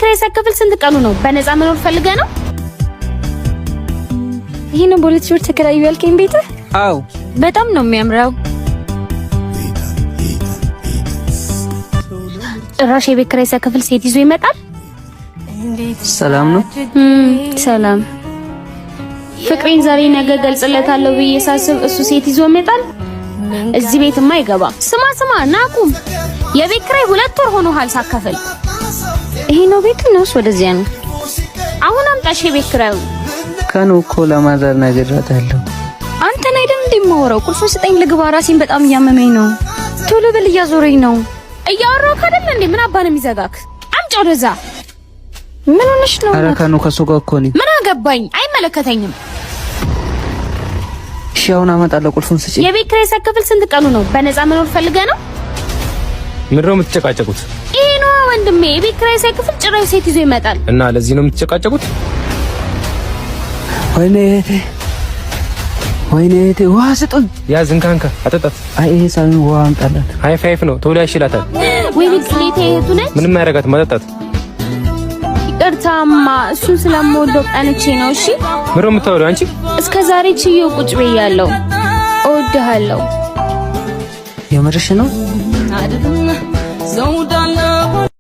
ኪራይ ሳከፍል ስንት ቀኑ ነው? በነፃ መኖር ፈልገህ ነው? ይሄን በሁለት ሺህ ብር ተከራዩ ያልከኝ ቤት? አዎ በጣም ነው የሚያምረው። ጭራሽ የቤት ኪራይ ሳከፍል ሴት ይዞ ይመጣል። ሰላም ነው? ሰላም። ፍቅሬን ዛሬ ነገ ገልጽለታለሁ ብዬ ሳስብ እሱ ሴት ይዞ ይመጣል። እዚህ ቤትማ አይገባም። ስማ ናቁም። የቤት ኪራይ 2 ወር ሆኖሃል ሳከፍል። ይሄ ነው ቤት ነው ወደዚያ ነው። አሁን አምጣሽ የቤት ኪራዩ። ከኑ እኮ ለማዘር ነግሬያታለሁ። አንተን አይደል እንደማወራው? ቁልፉን ስጠኝ ልግባ። ራሴን በጣም እያመመኝ ነው። ቶሎ በል እያዞረኝ ነው። እያወራሁ አይደል እንዴ? ምን አባን የሚዘጋክ? አምጪው ወደዛ። ምን ሆነሽ ነው? ኧረ ከኑ ከሱ ጋር እኮ ነኝ። ምን አገባኝ? አይመለከተኝም። እሺ አሁን አመጣለሁ። ቁልፉን ስጪኝ። የቤት ኪራይ ሳከፍል ስንት ቀኑ ነው? በነፃ መኖር ፈልገህ ነው? ምንድነው የምትጨቃጨቁት? ይሄ ነው ወንድሜ። የቤት ኪራይ ሳይከፍል ጭራሽ ሴት ይዞ ይመጣል። እና ለዚህ ነው የምትጨቃጨቁት? ወይኔ እህቴ ውሃ ስጡኝ። ያዝ እንካንካ አጠጣት። አይ ይሄ ሳሚ ውሃ አምጣላት። ሃይ ፋይፍ ነው ቶሎ ያሽላታል። ወይኔ ቅሌቴ እህቱ ነች። ምንም አያረጋትም። አጠጣት። ይቅርታማ እሱን ስለምወደው ቀንቼ ነው። እሺ ምንድነው የምታወሪው አንቺ? እስከ ዛሬ ችዬው ቁጭ ብያለሁ። እወድሃለሁ። የምርሽ ነው? زودان